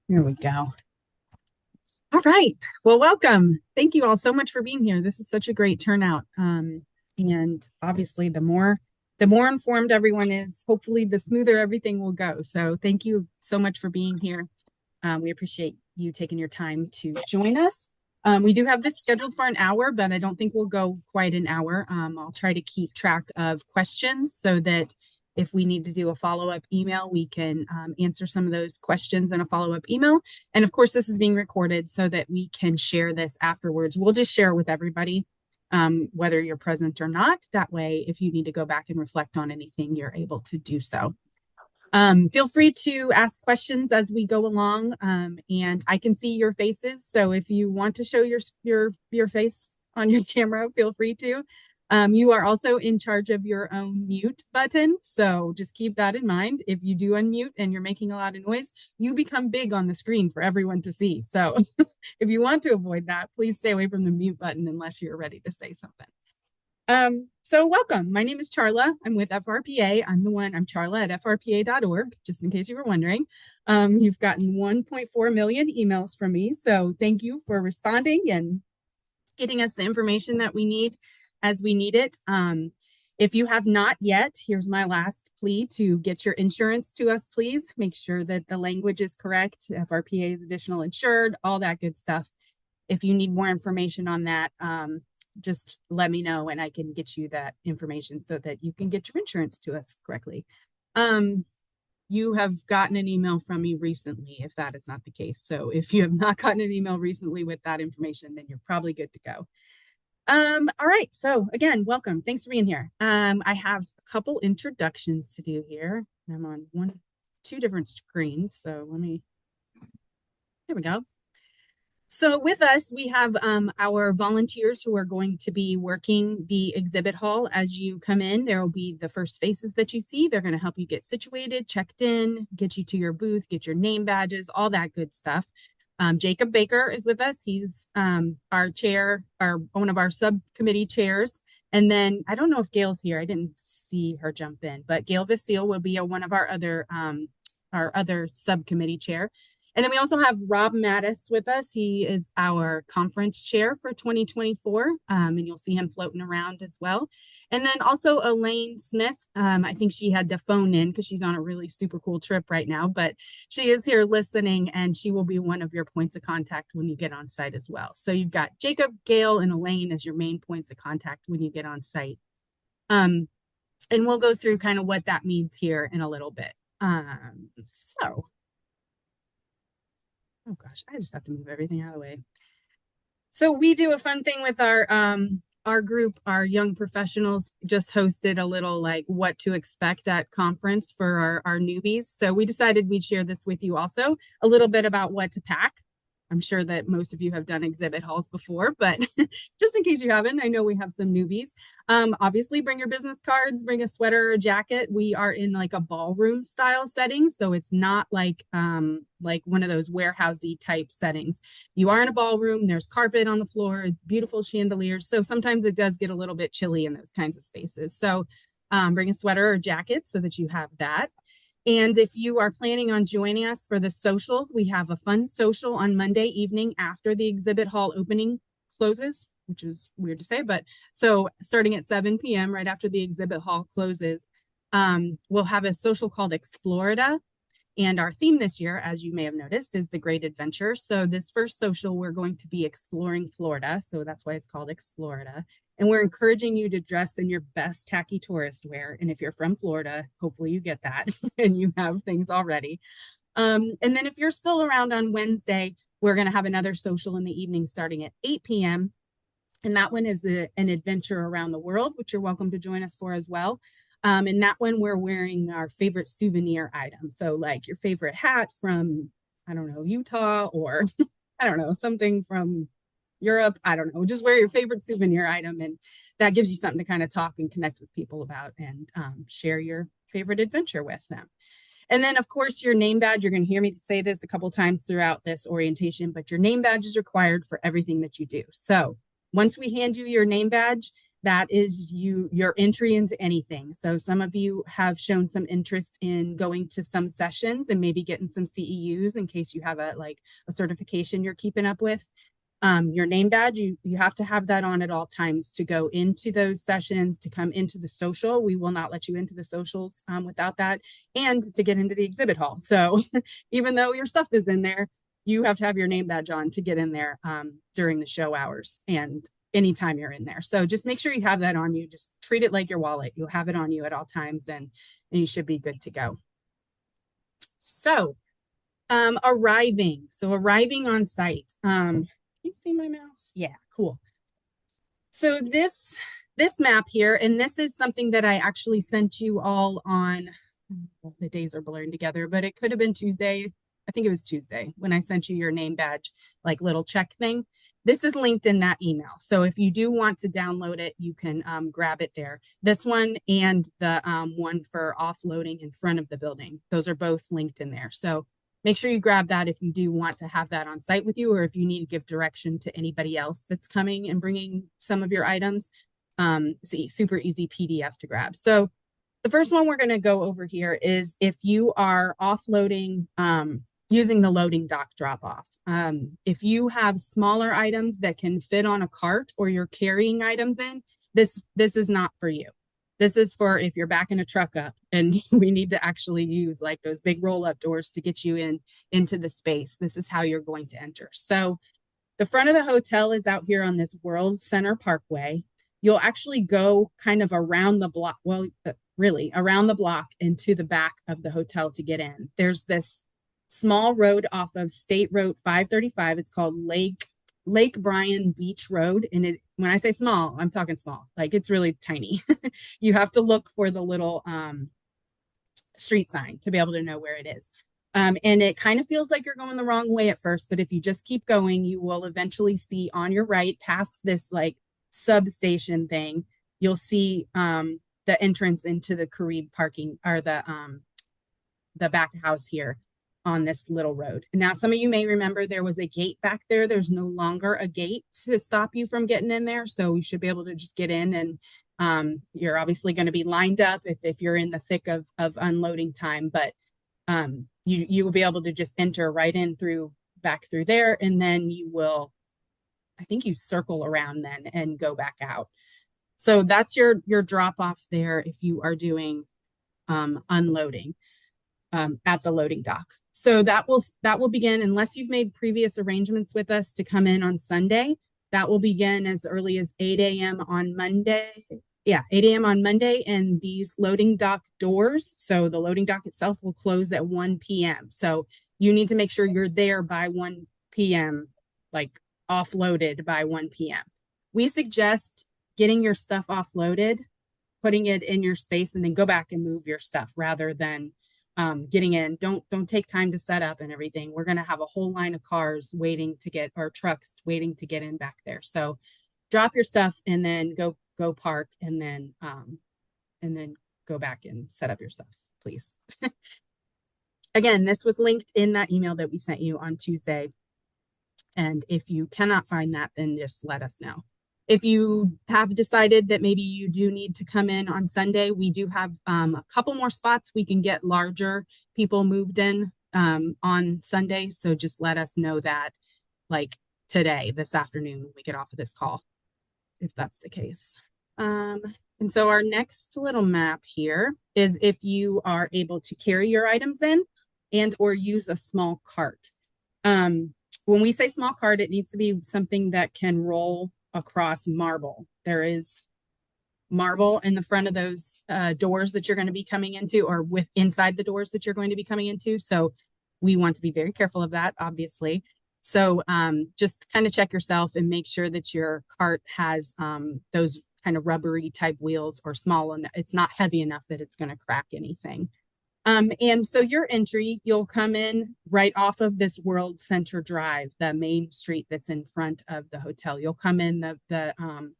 Here we go. All right. Well, welcome. Thank you all so much for being here. This is such a great turnout. And obviously, the more informed everyone is, hopefully, the smoother everything will go. So, thank you so much for being here. We appreciate you taking your time to join us. We do have this scheduled for an hour, but I don't think we'll go quite an hour. I'll try to keep track of questions so that if we need to do a follow-up email, we can answer some of those questions in a follow-up email. And of course, this is being recorded so that we can share this afterwards. We'll just share it with everybody, whether you're present or not. That way, if you need to go back and reflect on anything, you're able to do so. Feel free to ask questions as we go along, and I can see your faces. So if you want to show your face on your camera, feel free to. You are also in charge of your own mute button, so just keep that in mind. If you do unmute and you're making a lot of noise, you become big on the screen for everyone to see. So if you want to avoid that, please stay away from the mute button unless you're ready to say something. So welcome. My name is Charla. I'm with FRPA. I'm Charla at FRPA.org, just in case you were wondering. You've gotten 1.4 million emails from me. So thank you for responding and getting us the information that we need as we need it. If you have not yet, here's my last plea to get your insurance to us, please. Make sure that the language is correct. FRPA is additional insured, all that good stuff. If you need more information on that, just let me know and I can get you that information so that you can get your insurance to us correctly. You have gotten an email from me recently, if that is not the case. So if you have not gotten an email recently with that information, then you're probably good to go. All right. So again, welcome. Thanks for being here. I have a couple introductions to do here. I'm on two different screens. So there we go. So with us, we have our volunteers who are going to be working the exhibit hall as you come in. There will be the first faces that you see. They're going to help you get situated, checked in, get you to your booth, get your name badges, all that good stuff. Jacob Baker is with us. He's our chair, one of our subcommittee chairs. And then I don't know if Gail's here. I didn't see her jump in, but Gail Vasile will be one of our other subcommittee chair. And then we also have Rob Mattis with us. He is our conference chair for 2024, and you'll see him floating around as well. And then also Elaine Smith. I think she had to phone in because she's on a really super cool trip right now, but she is here listening, and she will be one of your points of contact when you get on site as well. So you've got Jacob, Gail, and Elaine as your main points of contact when you get on site. And we'll go through kind of what that means here in a little bit. Oh gosh, I just have to move everything out of the way. So we do a fun thing with our group, our young professionals just hosted a little like what to expect at conference for our newbies. So we decided we'd share this with you also, a little bit about what to pack. I'm sure that most of you have done exhibit halls before, but just in case you haven't, I know we have some newbies. Obviously, bring your business cards, bring a sweater or a jacket. We are in like a ballroom style setting, so it's not like one of those warehousey type settings. You are in a ballroom. There's carpet on the floor. It's beautiful chandeliers. So sometimes it does get a little bit chilly in those kinds of spaces. So bring a sweater or jacket so that you have that. And if you are planning on joining us for the socials, we have a fun social on Monday evening after the exhibit hall opening closes, which is weird to say, but so starting at 7 p.m. right after the exhibit hall closes, we'll have a social called Explorida. And our theme this year, as you may have noticed, is the Great Adventure. So this first social, we're going to be exploring Florida. So that's why it's called Explorida. And we're encouraging you to dress in your best tacky tourist wear. And if you're from Florida, hopefully you get that and you have things already. And then if you're still around on Wednesday, we're going to have another social in the evening starting at 8 p.m. And that one is an adventure around the world, which you're welcome to join us for as well. And that one we're wearing our favorite souvenir item. So like your favorite hat from, I don't know, Utah or I don't know, something from Europe. I don't know, just wear your favorite souvenir item. And that gives you something to kind of talk and connect with people about and share your favorite adventure with them. And then, of course, your name badge. You're going to hear me say this a couple times throughout this orientation, but your name badge is required for everything that you do. So once we hand you your name badge, that is your entry into anything. So some of you have shown some interest in going to some sessions and maybe getting some CEUs in case you have a certification you're keeping up with. Your name badge, you have to have that on at all times to go into those sessions, to come into the social. We will not let you into the socials without that, and to get into the exhibit hall. So even though your stuff is in there, you have to have your name badge on to get in there during the show hours and anytime you're in there. So just make sure you have that on you. Just treat it like your wallet. You'll have it on you at all times, and you should be good to go. So arriving. So arriving on site. Can you see my mouse? Yeah, cool. So this map here, and this is something that I actually sent you all on, well, the days are blurring together, but it could have been Tuesday. I think it was Tuesday when I sent you your name badge, like little check thing. This is linked in that email. So if you do want to download it, you can grab it there. This one and the one for offloading in front of the building. Those are both linked in there. So make sure you grab that if you do want to have that on site with you, or if you need to give direction to anybody else that's coming and bringing some of your items. See, super easy PDF to grab. So the first one we're going to go over here is if you are offloading using the loading dock drop off. If you have smaller items that can fit on a cart or you're carrying items in, this is not for you. This is for if you're backing a truck up and we need to actually use like those big roll-up doors to get you into the space. This is how you're going to enter. So the front of the hotel is out here on this World Center Parkway. You'll actually go kind of around the block, well, really around the block and to the back of the hotel to get in. There's this small road off of State Road 535. It's called Lake Bryan Beach Road. And when I say small, I'm talking small. Like it's really tiny. You have to look for the little street sign to be able to know where it is. And it kind of feels like you're going the wrong way at first, but if you just keep going, you will eventually see on your right, past this like substation thing, you'll see the entrance into the Carib parking, or the back house here on this little road. And now some of you may remember there was a gate back there. There's no longer a gate to stop you from getting in there. So you should be able to just get in, and you're obviously going to be lined up if you're in the thick of unloading time, but you will be able to just enter right in back through there. And then you will, I think you circle around then and go back out. So that's your drop off there if you are doing unloading at the loading dock. So that will begin, unless you've made previous arrangements with us to come in on Sunday. That will begin as early as 8 a.m. on Monday. Yeah, 8 a.m. on Monday. And these loading dock doors, so the loading dock itself will close at 1 p.m. So you need to make sure you're there by 1 p.m., like offloaded by 1 p.m. We suggest getting your stuff offloaded, putting it in your space, and then go back and move your stuff rather than getting in. Don't take time to set up and everything. We're going to have a whole line of cars waiting to get, or trucks waiting to get in back there. So drop your stuff and then go park, and then go back and set up your stuff, please. Again, this was linked in that email that we sent you on Tuesday. And if you cannot find that, then just let us know. If you have decided that maybe you do need to come in on Sunday, we do have a couple more spots. We can get larger people moved in on Sunday. So just let us know that, like today, this afternoon, when we get off of this call, if that's the case. And so our next little map here is if you are able to carry your items in and or use a small cart. When we say small cart, it needs to be something that can roll across marble. There is marble in the front of those doors that you're going to be coming into, or inside the doors that you're going to be coming into. So we want to be very careful of that, obviously. So just kind of check yourself and make sure that your cart has those kind of rubbery type wheels, or small, and it's not heavy enough that it's going to crack anything. And so your entry, you'll come in right off of this World Center Drive, the main street that's in front of the hotel. You'll come in the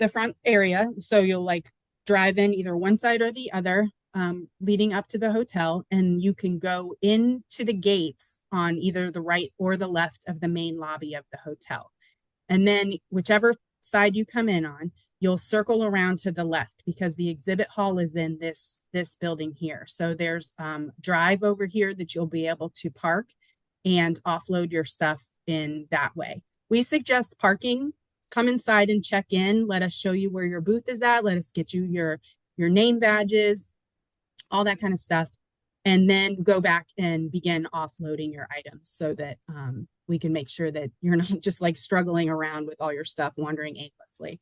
front area. So you'll like drive in either one side or the other, leading up to the hotel, and you can go into the gates on either the right or the left of the main lobby of the hotel. And then whichever side you come in on, you'll circle around to the left because the exhibit hall is in this building here. So there's drive over here that you'll be able to park and offload your stuff in that way. We suggest parking. Come inside and check in. Let us show you where your booth is at. Let us get you your name badges, all that kind of stuff, and then go back and begin offloading your items so that we can make sure that you're not just like struggling around with all your stuff, wandering aimlessly.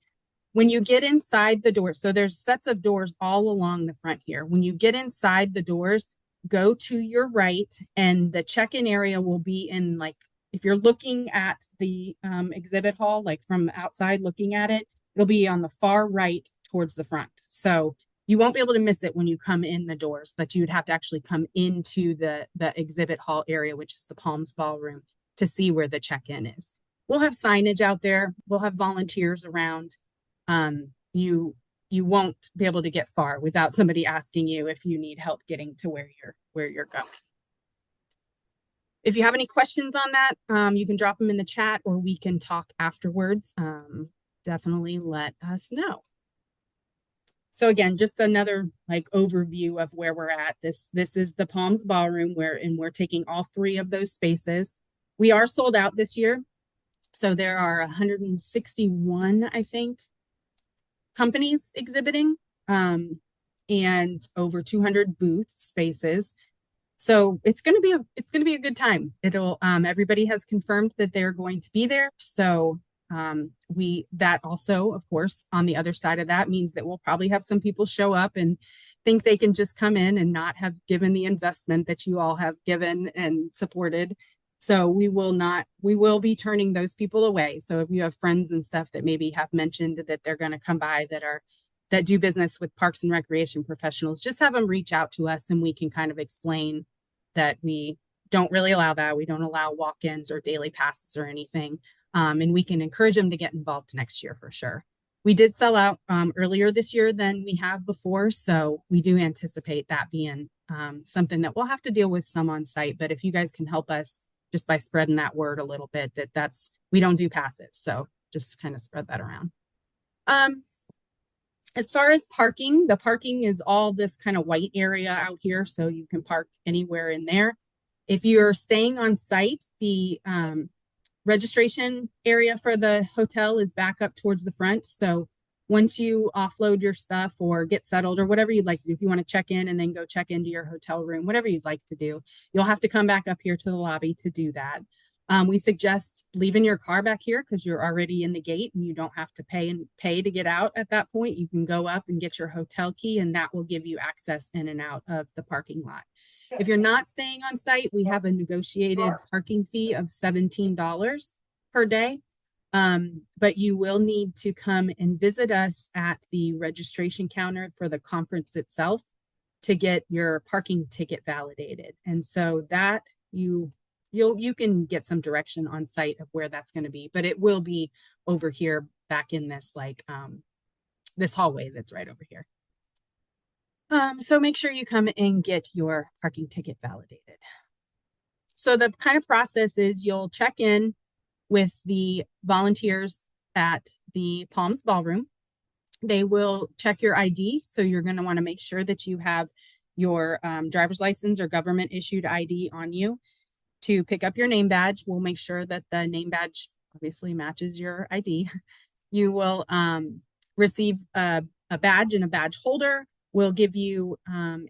When you get inside the doors, so there's sets of doors all along the front here. When you get inside the doors, go to your right, and the check-in area will be in, like, if you're looking at the exhibit hall, like from outside looking at it, it'll be on the far right towards the front. So you won't be able to miss it when you come in the doors, but you'd have to actually come into the exhibit hall area, which is the Palms Ballroom, to see where the check-in is. We'll have signage out there. We'll have volunteers around. You won't be able to get far without somebody asking you if you need help getting to where you're going. If you have any questions on that, you can drop them in the chat or we can talk afterwards. Definitely let us know. So again, just another like overview of where we're at. This is the Palms Ballroom and we're taking all 3 of those spaces. We are sold out this year. So there are 161, I think, companies exhibiting, and over 200 booth spaces. So it's going to be a good time. It'll everybody has confirmed that they're going to be there. So that also, of course, on the other side of that means that we'll probably have some people show up and think they can just come in and not have given the investment that you all have given and supported. So we will be turning those people away. So if you have friends and stuff that maybe have mentioned that they're going to come by that do business with parks and recreation professionals, just have them reach out to us and we can kind of explain that we don't really allow that. We don't allow walk-ins or daily passes or anything. And we can encourage them to get involved next year for sure. We did sell out earlier this year than we have before. So we do anticipate that being something that we'll have to deal with some on site. But if you guys can help us just by spreading that word a little bit, we don't do passes. So just kind of spread that around. As far as parking, the parking is all this kind of white area out here. So you can park anywhere in there. If you're staying on site, the registration area for the hotel is back up towards the front. So once you offload your stuff or get settled or whatever you'd like to do, if you want to check in and then go check into your hotel room, whatever you'd like to do, you'll have to come back up here to the lobby to do that. We suggest leaving your car back here because you're already in the gate and you don't have to pay to get out at that point. You can go up and get your hotel key and that will give you access in and out of the parking lot. If you're not staying on site, we have a negotiated parking fee of $17 per day. But you will need to come and visit us at the registration counter for the conference itself to get your parking ticket validated. And so that you can get some direction on site of where that's going to be, but it will be over here back in this this hallway that's right over here. So make sure you come and get your parking ticket validated. So the kind of process is you'll check in with the volunteers at the Palms Ballroom. They will check your ID. So you're going to want to make sure that you have your driver's license or government issued ID on you. To pick up your name badge, we'll make sure that the name badge obviously matches your ID. You will receive a badge and a badge holder. We'll give you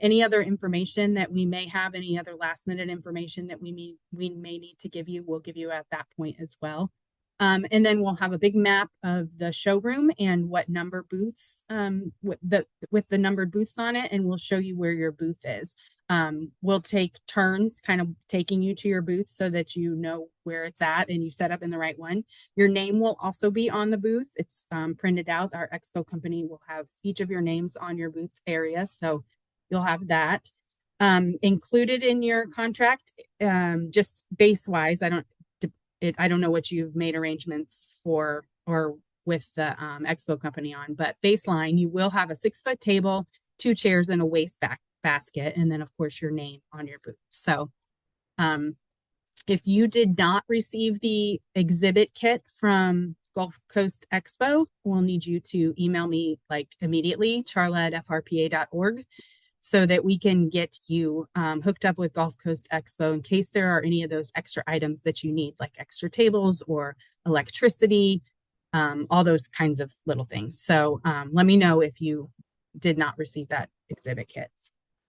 any other information that we may have, any other last minute information that we may need to give you, we'll give you at that point as well. And then we'll have a big map of the showroom and what number booths, with the numbered booths on it, and we'll show you where your booth is. We'll take turns kind of taking you to your booth so that you know where it's at and you set up in the right one. Your name will also be on the booth. It's printed out. Our expo company will have each of your names on your booth area. So you'll have that. Included in your contract, just base wise, I don't know what you've made arrangements for or with the expo company on, but baseline, you will have a 6-foot table, 2 chairs, and a waste basket, and then of course your name on your booth. So if you did not receive the exhibit kit from Gulf Coast Expo, we'll need you to email me like immediately, charla@frpa.org, so that we can get you hooked up with Gulf Coast Expo in case there are any of those extra items that you need, like extra tables or electricity, all those kinds of little things. So let me know if you did not receive that exhibit kit.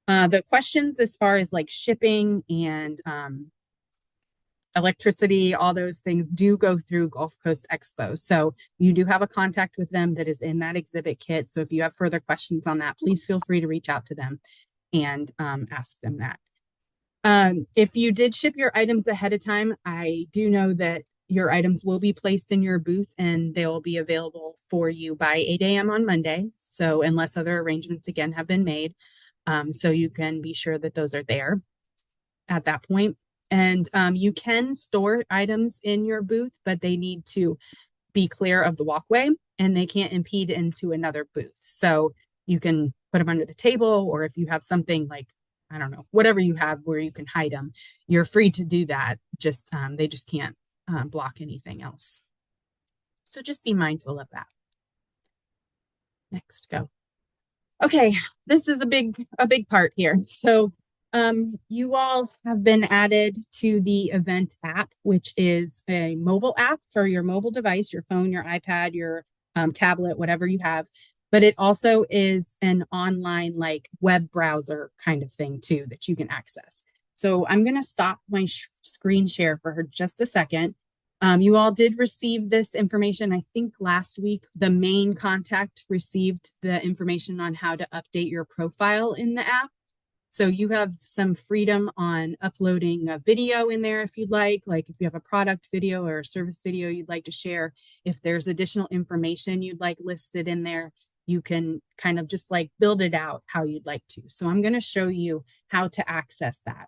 The questions as far as like shipping and electricity, all those things do go through Gulf Coast Expo. So you do have a contact with them that is in that exhibit kit. So if you have further questions on that, please feel free to reach out to them and ask them that. If you did ship your items ahead of time, I do know that your items will be placed in your booth and they will be available for you by 8 a.m. on Monday. So unless other arrangements again have been made, so you can be sure that those are there at that point. And you can store items in your booth, but they need to be clear of the walkway and they can't impede into another booth. So you can put them under the table, or if you have something like, I don't know, whatever you have where you can hide them, you're free to do that. Just they just can't block anything else. So just be mindful of that. Next, go. Okay, this is a big part here. So you all have been added to the event app, which is a mobile app for your mobile device, your phone, your iPad, your tablet, whatever you have. But it also is an online like web browser kind of thing too that you can access. So I'm going to stop my screen share for her just a second. You all did receive this information, I think last week. The main contact received the information on how to update your profile in the app. So you have some freedom on uploading a video in there if you'd like if you have a product video or a service video you'd like to share. If there's additional information you'd like listed in there, you can kind of just like build it out how you'd like to. So I'm going to show you how to access that.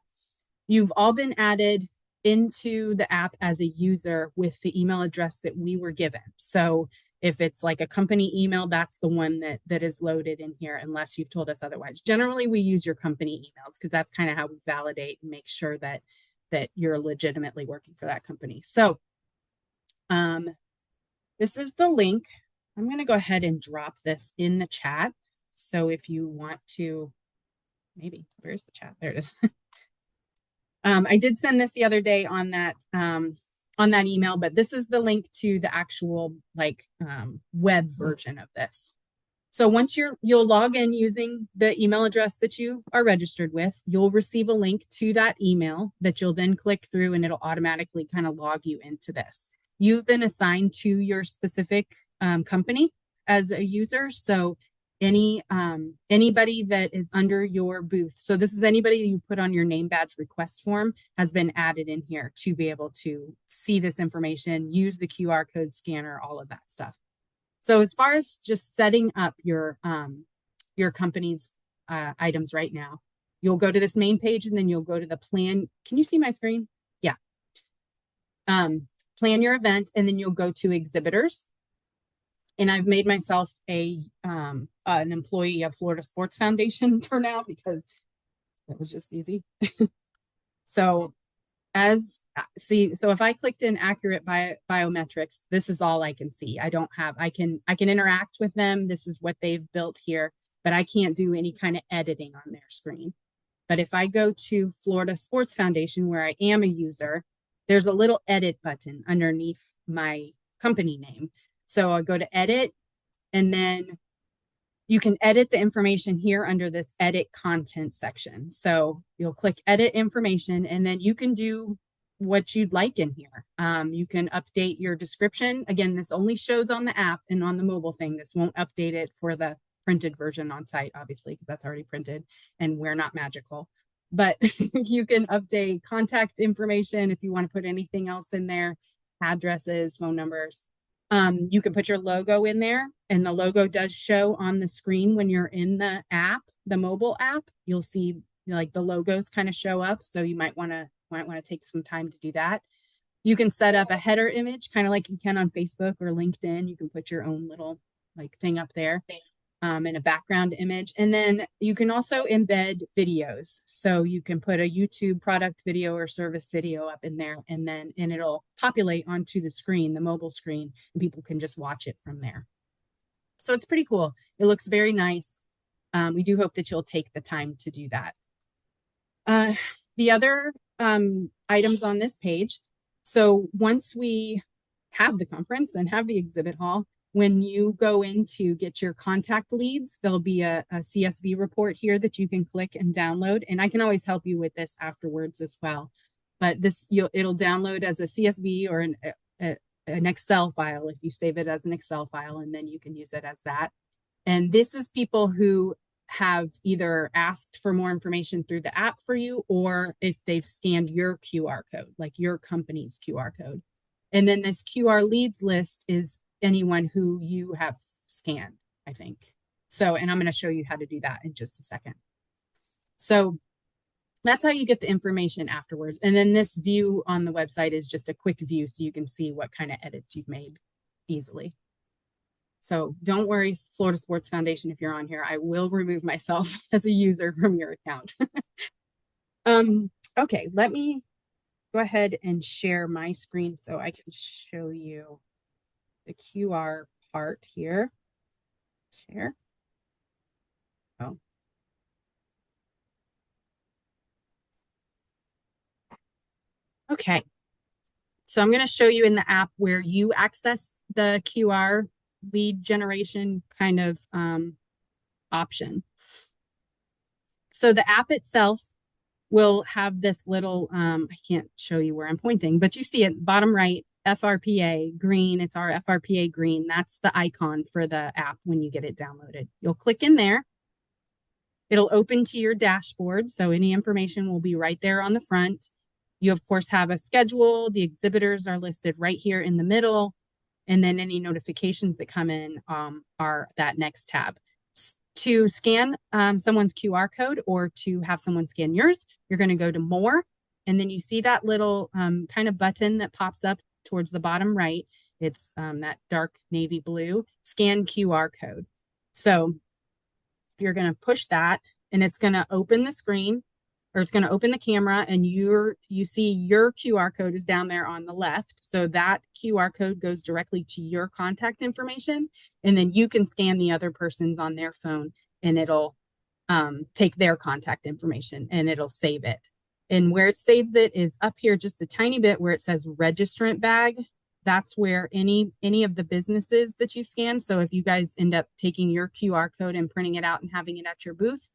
You've all been added into the app as a user with the email address that we were given. So if it's like a company email, that's the one that is loaded in here, unless you've told us otherwise. Generally, we use your company emails because that's kind of how we validate and make sure that you're legitimately working for that company. So this is the link. I'm going to go ahead and drop this in the chat. So if you want to, maybe, where's the chat? There it is. I did send this the other day on that email, but this is the link to the actual web version of this. So once you'll log in using the email address that you are registered with, you'll receive a link to that email that you'll then click through and it'll automatically kind of log you into this. You've been assigned to your specific company as a user. So anybody that is under your booth, so this is anybody you put on your name badge request form, has been added in here to be able to see this information, use the QR code scanner, all of that stuff. So as far as just setting up your company's items right now, you'll go to this main page and then you'll go to the plan. Can you see my screen? Yeah. Plan your event, and then you'll go to exhibitors. And I've made myself an employee of Florida Sports Foundation for now because it was just easy. So if I clicked in accurate biometrics, this is all I can see. I can interact with them. This is what they've built here, but I can't do any kind of editing on their screen. But if I go to Florida Sports Foundation, where I am a user, there's a little edit button underneath my company name. So I'll go to edit, and then you can edit the information here under this edit content section. So you'll click edit information, and then you can do what you'd like in here. You can update your description. Again, this only shows on the app and on the mobile thing. This won't update it for the printed version on site, obviously, because that's already printed and we're not magical. But you can update contact information if you want to put anything else in there, addresses, phone numbers. You can put your logo in there, and the logo does show on the screen when you're in the app, the mobile app. You'll see like the logos kind of show up, so you might want to take some time to do that. You can set up a header image, kind of like you can on Facebook or LinkedIn. You can put your own little like thing up there. and a background image. And then you can also embed videos. So you can put a YouTube product video or service video up in there, and it'll populate onto the screen, the mobile screen, and people can just watch it from there. So it's pretty cool. It looks very nice. We do hope that you'll take the time to do that. The other items on this page. So once we have the conference and have the exhibit hall, when you go in to get your contact leads, there'll be a CSV report here that you can click and download. And I can always help you with this afterwards as well. But it'll download as a CSV or an Excel file if you save it as an Excel file, and then you can use it as that. And this is people who have either asked for more information through the app for you, or if they've scanned your QR code, like your company's QR code. And then this QR leads list is anyone who you have scanned, I think. So, and I'm going to show you how to do that in just a second. So that's how you get the information afterwards. And then this view on the website is just a quick view so you can see what kind of edits you've made easily. So don't worry, Florida Sports Foundation, if you're on here, I will remove myself as a user from your account. Okay, let me go ahead and share my screen so I can show you the QR part here. Share. Oh. Okay. So I'm going to show you in the app where you access the QR lead generation kind of option. So the app itself will have this little, I can't show you where I'm pointing, but you see it bottom right, FRPA green. It's our FRPA green. That's the icon for the app when you get it downloaded. You'll click in there. It'll open to your dashboard. So any information will be right there on the front. You, of course, have a schedule. The exhibitors are listed right here in the middle. And then any notifications that come in are that next tab. To scan someone's QR code or to have someone scan yours, you're going to go to More. And then you see that little kind of button that pops up towards the bottom right. It's that dark navy blue, Scan QR code. So you're going to push that, and it's going to open the screen, or it's going to open the camera, and you see your QR code is down there on the left. So that QR code goes directly to your contact information, and then you can scan the other person's on their phone, and it'll take their contact information and it'll save it. And where it saves it is up here just a tiny bit where it says registrant bag. That's where any of the businesses that you've scanned. So if you guys end up taking your QR code and printing it out and having it at your booth,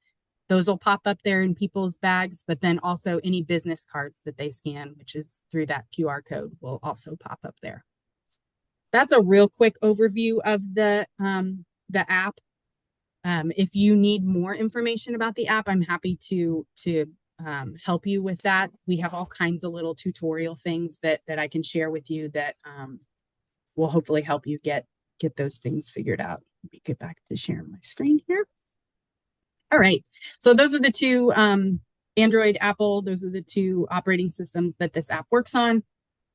those will pop up there in people's bags, but then also any business cards that they scan, which is through that QR code, will also pop up there. That's a real quick overview of the app. If you need more information about the app, I'm happy to help you with that. We have all kinds of little tutorial things that I can share with you that will hopefully help you get those things figured out. Let me get back to sharing my screen here. All right, so those are the two Android, Apple, those are the two operating systems that this app works on.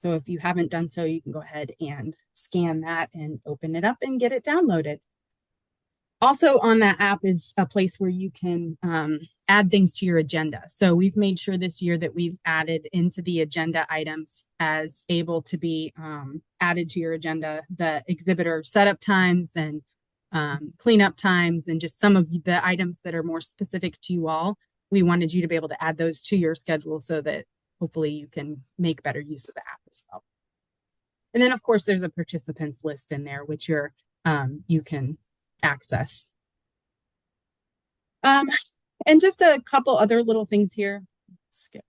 So if you haven't done so, you can go ahead and scan that and open it up and get it downloaded. Also on that app is a place where you can add things to your agenda. So we've made sure this year that we've added into the agenda items as able to be added to your agenda, the exhibitor setup times and cleanup times, and just some of the items that are more specific to you all. We wanted you to be able to add those to your schedule so that hopefully you can make better use of the app as well. And then, of course, there's a participants list in there, which you can access. And just a couple other little things here. Skip.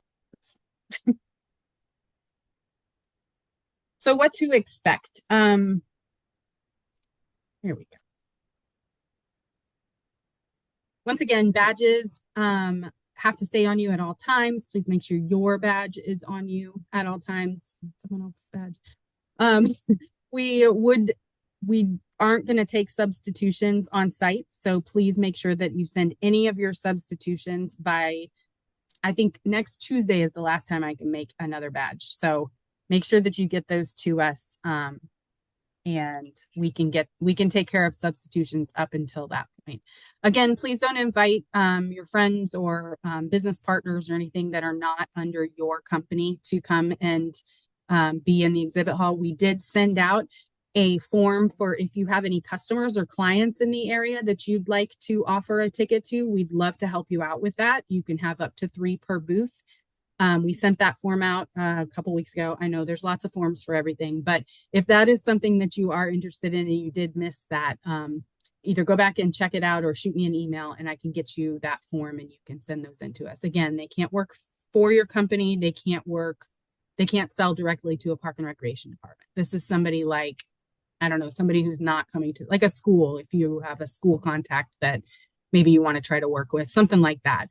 So what to expect? Here we go. Once again, badges have to stay on you at all times. Please make sure your badge is on you at all times. Someone else's badge. We aren't going to take substitutions on site, so please make sure that you send any of your substitutions by, I think next Tuesday is the last time I can make another badge. So make sure that you get those to us and we can take care of substitutions up until that point. Again, please don't invite your friends or business partners or anything that are not under your company to come and be in the exhibit hall. We did send out a form for if you have any customers or clients in the area that you'd like to offer a ticket to. We'd love to help you out with that. You can have up to 3 per booth. We sent that form out a couple weeks ago. I know there's lots of forms for everything, but if that is something that you are interested in and you did miss that, either go back and check it out or shoot me an email and I can get you that form and you can send those in to us. Again, they can't work for your company. They can't sell directly to a park and recreation department. This is somebody like, I don't know, somebody who's not coming to like a school. If you have a school contact that maybe you want to try to work with, something like that,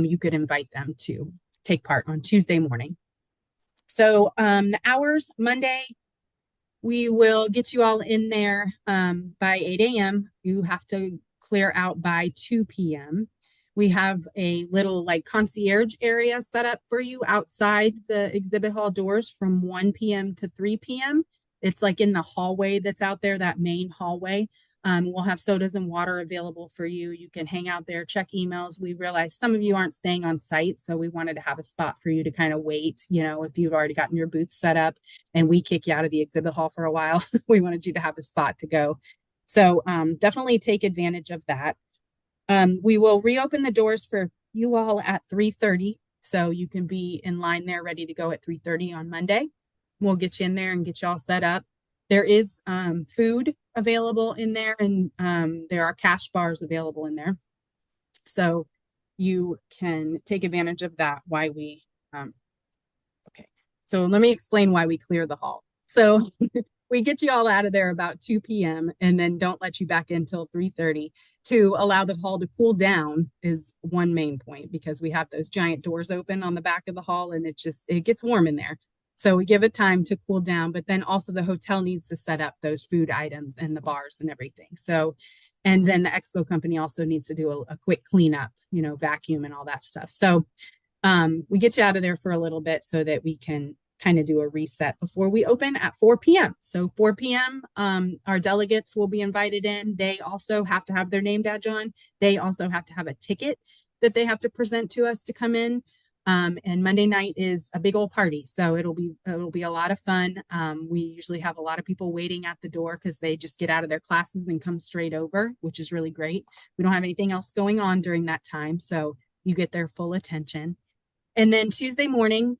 you could invite them to take part on Tuesday morning. So the hours, Monday, we will get you all in there by 8 a.m. You have to clear out by 2 p.m. We have a little like concierge area set up for you outside the exhibit hall doors from 1 p.m. to 3 p.m. It's like in the hallway that's out there, that main hallway. We'll have sodas and water available for you. You can hang out there, check emails. We realize some of you aren't staying on site, so we wanted to have a spot for you to kind of wait. You know, if you've already gotten your booth set up and we kick you out of the exhibit hall for a while, we wanted you to have a spot to go. So definitely take advantage of that. We will reopen the doors for you all at 3:30, so you can be in line there ready to go at 3:30 on Monday. We'll get you in there and get you all set up. There is food available in there, and there are cash bars available in there. So you can take advantage of that while we, okay. So let me explain why we clear the hall. So we get you all out of there about 2 p.m. and then don't let you back in until 3:30 to allow the hall to cool down is one main point, because we have those giant doors open on the back of the hall and it gets warm in there. So we give it time to cool down, but then also the hotel needs to set up those food items and the bars and everything. So, and then the expo company also needs to do a quick cleanup, you know, vacuum and all that stuff. So we get you out of there for a little bit so that we can kind of do a reset before we open at 4 p.m. So 4 p.m., our delegates will be invited in. They also have to have their name badge on. They also have to have a ticket that they have to present to us to come in. And Monday night is a big old party. So it'll be a lot of fun. We usually have a lot of people waiting at the door because they just get out of their classes and come straight over, which is really great. We don't have anything else going on during that time, so you get their full attention. And then Tuesday morning,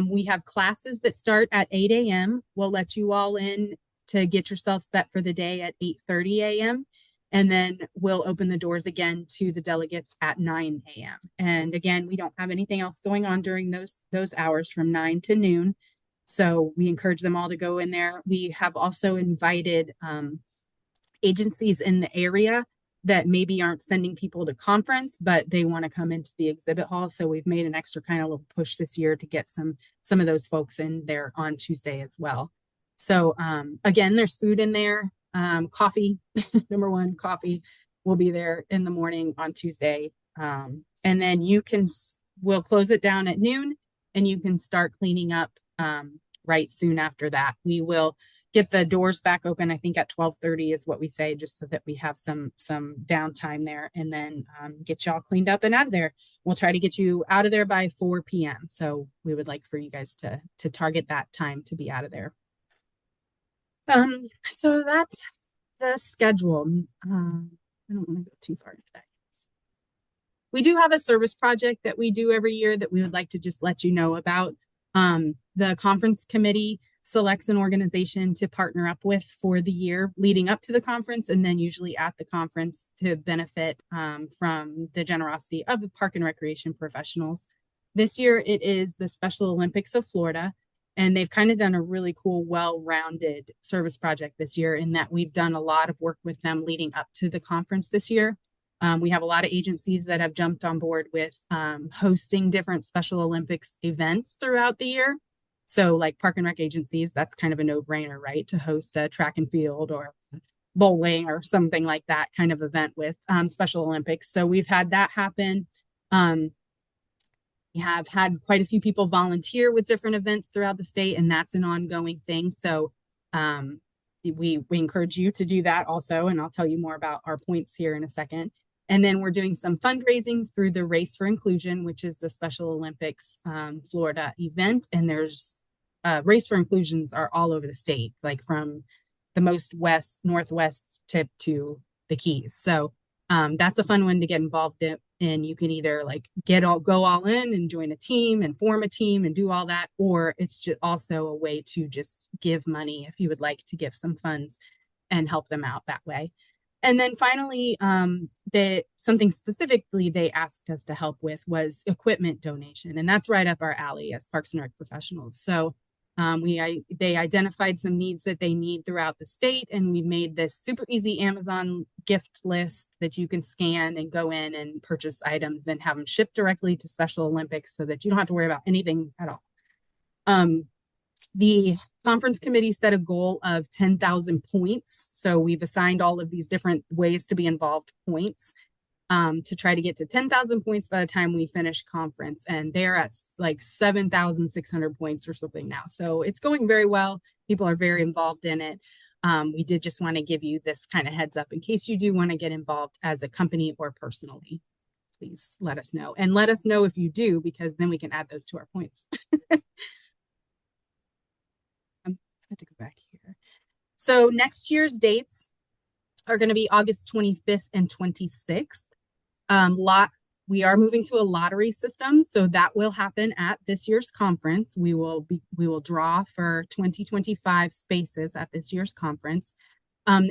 we have classes that start at 8 a.m. We'll let you all in to get yourself set for the day at 8:30 a.m. And then we'll open the doors again to the delegates at 9 a.m. And again, we don't have anything else going on during those hours from 9 to noon. So we encourage them all to go in there. We have also invited agencies in the area that maybe aren't sending people to conference, but they want to come into the exhibit hall. So we've made an extra kind of little push this year to get some of those folks in there on Tuesday as well. So again, there's food in there. Coffee, number one, coffee will be there in the morning on Tuesday. And then we'll close it down at noon and you can start cleaning up right soon after that. We will get the doors back open, I think at 12:30 is what we say, just so that we have some downtime there, and then get y'all cleaned up and out of there. We'll try to get you out of there by 4 p.m. So we would like for you guys to target that time to be out of there. So that's the schedule. I don't want to go too far into that. We do have a service project that we do every year that we would like to just let you know about. The conference committee selects an organization to partner up with for the year leading up to the conference, and then usually at the conference to benefit from the generosity of the park and recreation professionals. This year, it is the Special Olympics of Florida. And they've kind of done a really cool, well-rounded service project this year in that we've done a lot of work with them leading up to the conference this year. We have a lot of agencies that have jumped on board with hosting different Special Olympics events throughout the year. So like park and rec agencies, that's kind of a no-brainer, right? To host a track and field or bowling or something like that kind of event with Special Olympics. So we've had that happen. We have had quite a few people volunteer with different events throughout the state, and that's an ongoing thing. So we encourage you to do that also, and I'll tell you more about our points here in a second. And then we're doing some fundraising through the Race for Inclusion, which is the Special Olympics Florida event. And there's Race for Inclusions are all over the state, like from the most northwest tip to the Keys. So that's a fun one to get involved in. And you can either like go all in and join a team and form a team and do all that, or it's just also a way to just give money if you would like to give some funds and help them out that way. And then finally, something specifically they asked us to help with was equipment donation, and that's right up our alley as Parks and Rec professionals. So they identified some needs that they need throughout the state, and we made this super easy Amazon gift list that you can scan and go in and purchase items and have them shipped directly to Special Olympics so that you don't have to worry about anything at all. The conference committee set a goal of 10,000 points. So we've assigned all of these different ways to be involved points to try to get to 10,000 points by the time we finish conference. And they're at like 7,600 points or something now. So it's going very well. People are very involved in it. We did just want to give you this kind of heads up in case you do want to get involved as a company or personally. Please let us know. And let us know if you do, because then we can add those to our points. I have to go back here. So next year's dates are going to be August 25th and 26th. We are moving to a lottery system, so that will happen at this year's conference. We will draw for 2025 spaces at this year's conference.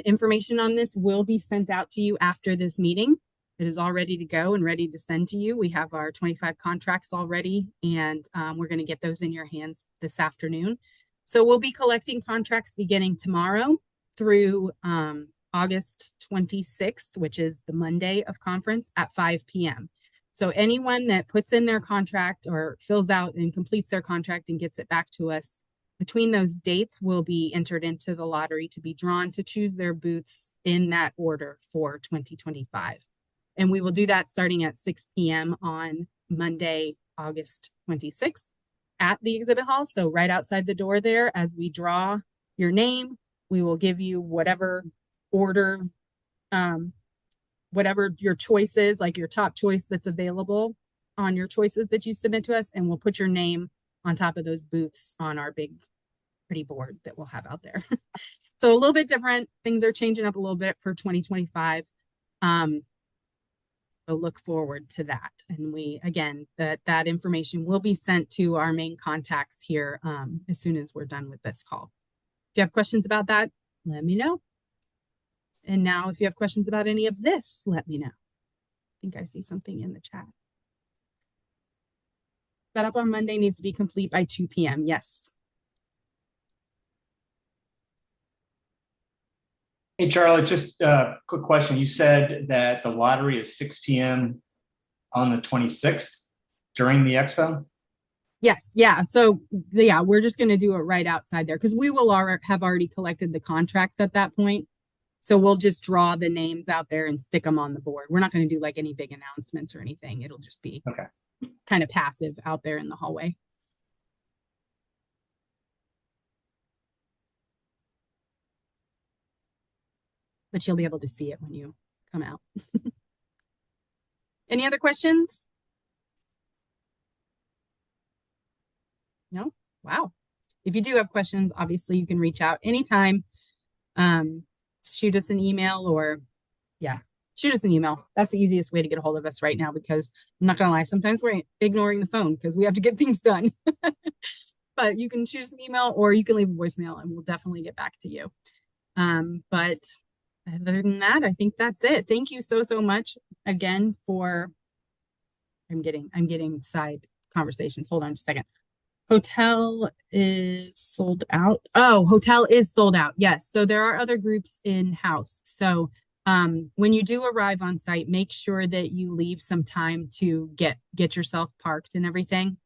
Information on this will be sent out to you after this meeting. It is all ready to go and ready to send to you. We have our 25 contracts already, and we're going to get those in your hands this afternoon. So we'll be collecting contracts beginning tomorrow through August 26th, which is the Monday of conference at 5 p.m. So anyone that puts in their contract or fills out and completes their contract and gets it back to us between those dates will be entered into the lottery to be drawn to choose their booths in that order for 2025. And we will do that starting at 6 p.m. on Monday, August 26th at the exhibit hall. So right outside the door there, as we draw your name, we will give you whatever order, whatever your choice is, like your top choice that's available on your choices that you submit to us, and we'll put your name on top of those booths on our big pretty board that we'll have out there. So a little bit different. Things are changing up a little bit for 2025. So look forward to that. And that information will be sent to our main contacts here as soon as we're done with this call. If you have questions about that, let me know. And now if you have questions about any of this, let me know. I think I see something in the chat. Setup on Monday needs to be complete by 2 p.m. Yes. Hey, Charlotte, just a quick question. You said that the lottery is 6 p.m. on the 26th during the expo? Yes. Yeah. So, yeah, we're just going to do it right outside there because we will have already collected the contracts at that point. So we'll just draw the names out there and stick them on the board. We're not going to do like any big announcements or anything. It'll just be kind of passive out there in the hallway. But you'll be able to see it when you come out. Any other questions? No? Wow. If you do have questions, obviously you can reach out anytime. Shoot us an email shoot us an email. That's the easiest way to get a hold of us right now because I'm not going to lie, sometimes we're ignoring the phone because we have to get things done. But you can shoot us an email or you can leave a voicemail and we'll definitely get back to you. But other than that, I think that's it. Thank you so much again for I'm getting side conversations. Hold on just a second. Hotel is sold out. Oh, hotel is sold out. Yes. So there are other groups in-house. So when you do arrive on site, make sure that you leave some time to get yourself parked and everything.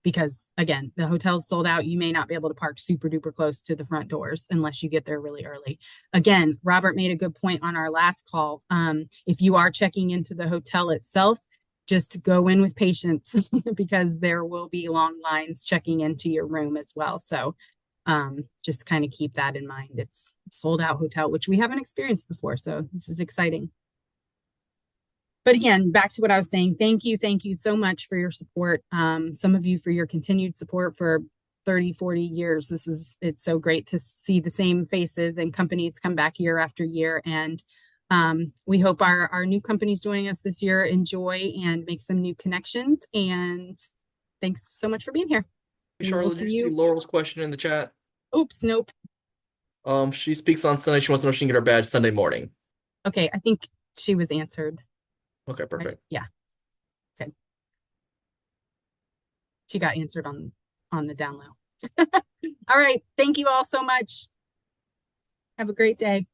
Because again, the hotel's sold out. You may not be able to park super duper close to the front doors unless you get there really early. Again, Robert made a good point on our last call. If you are checking into the hotel itself, just go in with patience because there will be long lines checking into your room as well. So just kind of keep that in mind. It's a sold out hotel, which we haven't experienced before. So this is exciting. But again, back to what I was saying, thank you so much for your support. Some of you for your continued support for 30, 40 years. It's so great to see the same faces and companies come back year after year. And we hope our new companies joining us this year enjoy and make some new connections. And thanks so much for being here. Hey, And we'll Charlotte, did see you see you. Laurel's question in the chat? Oops, nope. She speaks on Sunday. She wants to know if she can get her badge Sunday morning. Okay, I think she was answered. Okay, perfect. Yeah. Okay. She got answered on the down low. All right. Thank you all so much. Have a great day.